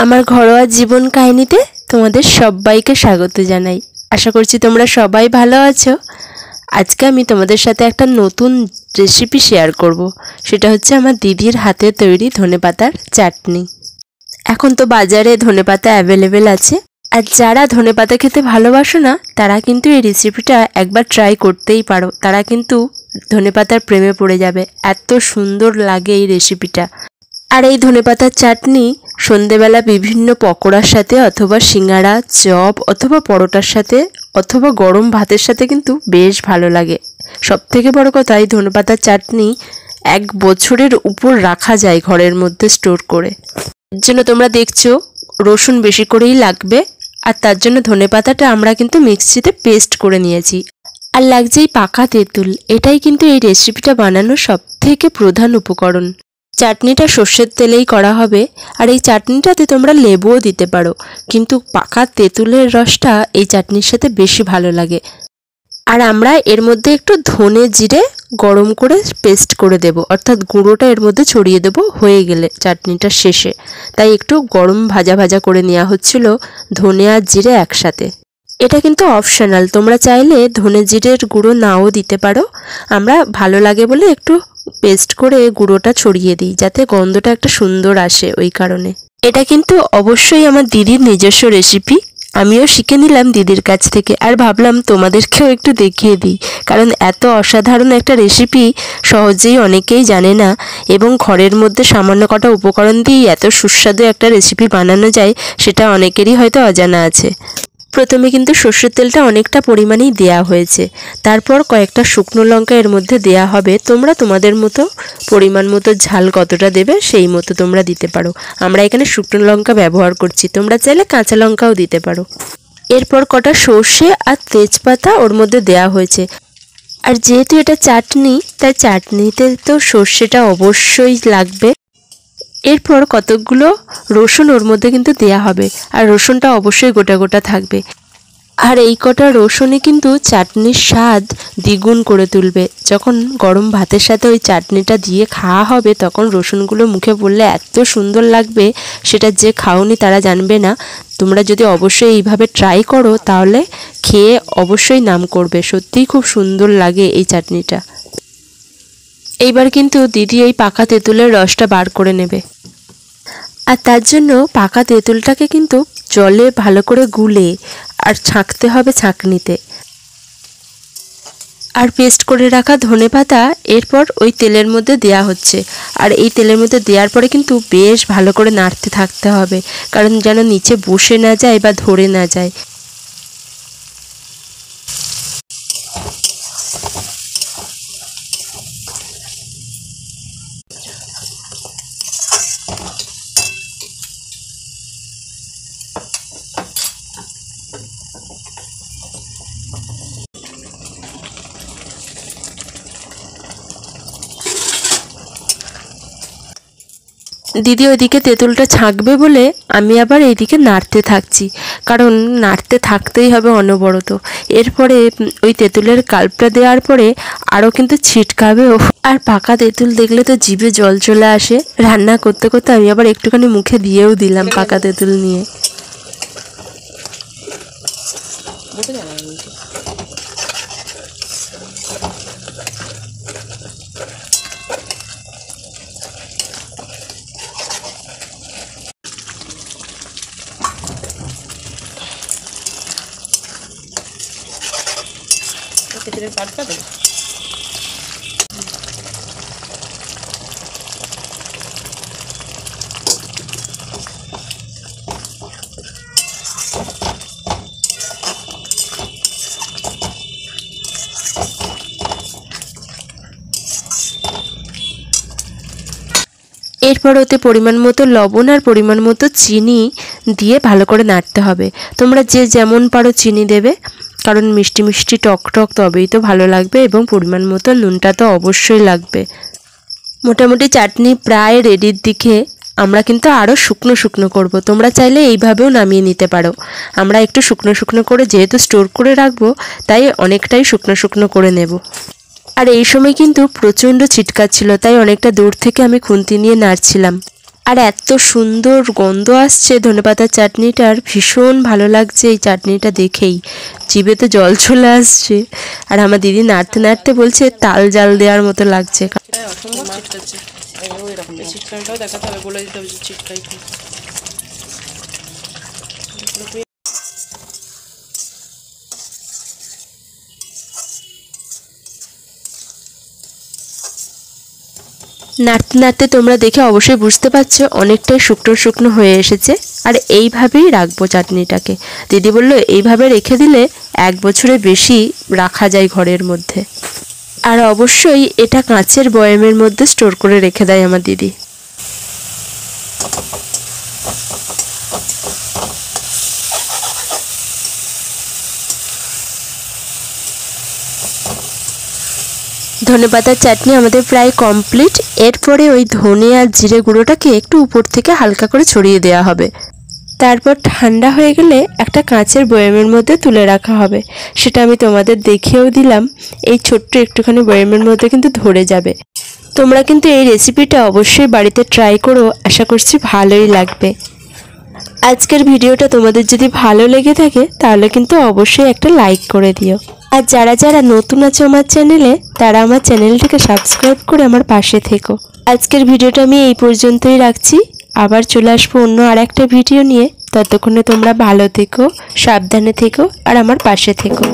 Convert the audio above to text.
আমার ঘরোয়া জীবন কাহিনীতে তোমাদের সবাইকে স্বাগত জানাই। আশা করছি তোমরা সবাই ভালো আছো। আজকে আমি তোমাদের সাথে একটা নতুন রেসিপি শেয়ার করব। সেটা হচ্ছে আমার দিদির হাতে তৈরি ধনেপাতার চাটনি। এখন তো বাজারে ধনেপাতা অ্যাভেলেবেল আছে, আর যারা ধনেপাতা খেতে ভালোবাসো না তারা কিন্তু এই রেসিপিটা একবার ট্রাই করতেই পারো। তারা কিন্তু ধনেপাতার প্রেমে পড়ে যাবে, এত সুন্দর লাগে এই রেসিপিটা। আর এই ধনেপাতার চাটনি সন্ধেবেলা বিভিন্ন পকোড়ার সাথে অথবা সিঙ্গাড়া, চপ অথবা পরোটার সাথে অথবা গরম ভাতের সাথে কিন্তু বেশ ভালো লাগে। সবথেকে বড় কথা, এই ধনেপাতার চাটনি 1 বছরের উপর রাখা যায় ঘরের মধ্যে স্টোর করে। এর জন্য তোমরা দেখছো রসুন বেশি করেই লাগবে, আর তার জন্য ধনেপাতাটা আমরা কিন্তু মিক্সিতে পেস্ট করে নিয়েছি। আর লাগছে এই পাকা তেঁতুল, এটাই কিন্তু এই রেসিপিটা বানানোর সবথেকে প্রধান উপকরণ। চাটনিটা সর্ষের তেলেই করা হবে, আর এই চাটনিটাতে তোমরা লেবুও দিতে পারো, কিন্তু পাকা তেঁতুলের রসটা এই চাটনির সাথে বেশি ভালো লাগে। আর আমরা এর মধ্যে একটু ধনে জিরে গরম করে পেস্ট করে দেব, অর্থাৎ গুঁড়োটা এর মধ্যে ছড়িয়ে দেব হয়ে গেলে চাটনিটা শেষে। তাই একটু গরম ভাজা ভাজা করে নেওয়া হচ্ছিল ধনে আর জিরে একসাথে। এটা কিন্তু অপশনাল, তোমরা চাইলে ধনে জিরের গুঁড়ো নাও দিতে পারো। আমরা ভালো লাগে বলে একটু পেস্ট করে গুঁড়োটা ছড়িয়ে দিই, যাতে গন্ধটা একটা সুন্দর আসে, ওই কারণে। এটা কিন্তু অবশ্যই আমার দিদির নিজস্ব রেসিপি, আমিও শিখে নিলাম দিদির কাছ থেকে, আর ভাবলাম তোমাদেরকেও একটু দেখিয়ে দিই, কারণ এত অসাধারণ একটা রেসিপি সহজেই অনেকেই জানে না, এবং ঘরের মধ্যে সামান্য কটা উপকরণ দিয়েই এত সুস্বাদু একটা রেসিপি বানানো যায় সেটা অনেকেরই হয়তো অজানা আছে। প্রথমে কিন্তু সর্ষের তেলটা অনেকটা পরিমাণেই দেয়া হয়েছে, তারপর কয়েকটা শুকনো লঙ্কা এর মধ্যে দেয়া হবে। তোমরা তোমাদের মতো পরিমাণ মতো ঝাল কতটা দেবে সেই মতো তোমরা দিতে পারো। আমরা এখানে শুকনো লঙ্কা ব্যবহার করছি, তোমরা চাইলে কাঁচা লঙ্কাও দিতে পারো। এরপর কটা সর্ষে আর তেজপাতা ওর মধ্যে দেয়া হয়েছে। আর যেহেতু এটা চাটনি, তাই চাটনিতে তো সর্ষেটা অবশ্যই লাগবে। এরপর কতকগুলো রসুন ওর মধ্যে কিন্তু দেয়া হবে, আর রসুনটা অবশ্যই গোটা গোটা থাকবে। আর এই কটা রসুনই কিন্তু চাটনির স্বাদ দ্বিগুণ করে তুলবে। যখন গরম ভাতের সাথে ওই চাটনিটা দিয়ে খাওয়া হবে, তখন রসুনগুলো মুখে পড়লে এত সুন্দর লাগবে, সেটা যে খাওনি তারা জানবে না। তোমরা যদি অবশ্যই এইভাবে ট্রাই করো তাহলে খেয়ে অবশ্যই নাম করবে, সত্যিই খুব সুন্দর লাগে এই চাটনিটা। এইবার কিন্তু দিদি এই পাকা তেঁতুলের রসটা বার করে নেবে, আর তার জন্য পাকা তেঁতুলটাকে কিন্তু জলে ভালো করে গুলে আর ছাঁকতে হবে ছাঁকনিতে। আর পেস্ট করে রাখা ধনেপাতা এরপর ওই তেলের মধ্যে দেয়া হচ্ছে, আর এই তেলের মধ্যে দেওয়ার পরে কিন্তু বেশ ভালো করে নাড়তে থাকতে হবে, কারণ যেন নিচে বসে না যায় বা ধরে না যায়। দিদি ওইদিকে তেঁতুলটা ছাঁকবে বলে আমি আবার এইদিকে নাড়তে থাকছি, কারণ নাড়তে থাকতেই হবে অনবরত। এরপরে ওই তেঁতুলের কাল্পটা দেওয়ার পরে আরও কিন্তু ছিটকাবে। আর পাকা তেঁতুল দেখলে তো জিভে জল চলে আসে। রান্না করতে করতে আমি আবার একটুখানি মুখে দিয়েও দিলাম পাকা তেঁতুল নিয়ে। এরপর ওতে পরিমাণ মতো লবণ আর পরিমাণ মতো চিনি দিয়ে ভালো করে নাড়তে হবে। তোমরা যে যেমন পারো চিনি দেবে, কারণ মিষ্টি মিষ্টি টক টক তবেই তো ভালো লাগবে, এবং পরিমাণ মতো নুনটা তো অবশ্যই লাগবে। মোটামুটি চাটনি প্রায় রেডির দিকে। আমরা কিন্তু আরও শুকনো শুকনো করব, তোমরা চাইলে এইভাবেও নামিয়ে নিতে পারো। আমরা একটু শুকনো শুকনো করে, যেহেতু স্টোর করে রাখবো, তাই অনেকটাই শুকনো শুকনো করে নেব। আর এই সময় কিন্তু প্রচণ্ড ছিটকাচ্ছিল, তাই অনেকটা দূর থেকে আমি খুন্তি নিয়ে নাড়ছিলাম। আর এত সুন্দর গন্ধ আসছে ধনেপাতার চাটনিটার, ভীষণ ভালো লাগছে এই চাটনিটা দেখেই, জিভে তো জল চলে আসছে। আর আমার দিদি নাড়তে নাড়তে বলছে তাল জাল দেওয়ার মতো লাগছে। নাড়তে নাড়তে তোমরা দেখে অবশ্যই বুঝতে পারছো অনেকটাই শুকনো শুকনো হয়ে এসেছে। আর এইভাবেই রাখবো চাটনিটাকে। দিদি বলল এইভাবে রেখে দিলে 1 বছরের বেশি রাখা যায় ঘরের মধ্যে। আর অবশ্যই এটা কাঁচের বয়ামের মধ্যে স্টোর করে রেখে দেয় আমার দিদি। ধনেপাতার চাটনি আমাদের প্রায় কমপ্লিট। এরপরে ওই ধনে আর জিরে গুঁড়োটাকে একটু উপর থেকে হালকা করে ছড়িয়ে দেওয়া হবে। তারপর ঠান্ডা হয়ে গেলে একটা কাঁচের বয়ামের মধ্যে তুলে রাখা হবে। সেটা আমি তোমাদের দেখিয়েও দিলাম। এই ছোট্ট একটুখানি বয়ামের মধ্যে কিন্তু ধরে যাবে। তোমরা কিন্তু এই রেসিপিটা অবশ্যই বাড়িতে ট্রাই করো, আশা করছি ভালোই লাগবে। আজকের ভিডিওটা তোমাদের যদি ভালো লেগে থাকে তাহলে কিন্তু অবশ্যই একটা লাইক করে দিও। আর যারা যারা নতুন আছো আমার চ্যানেলে, তারা আমার চ্যানেলটিকে সাবস্ক্রাইব করে আমার পাশে থেকো। আজকের ভিডিওটা আমি এই পর্যন্তই রাখছি। আবার চলে আসবো অন্য আরেকটা ভিডিও নিয়ে। ততক্ষণে তোমরা ভালো থেকো, সাবধানে থেকো আর আমার পাশে থেকো।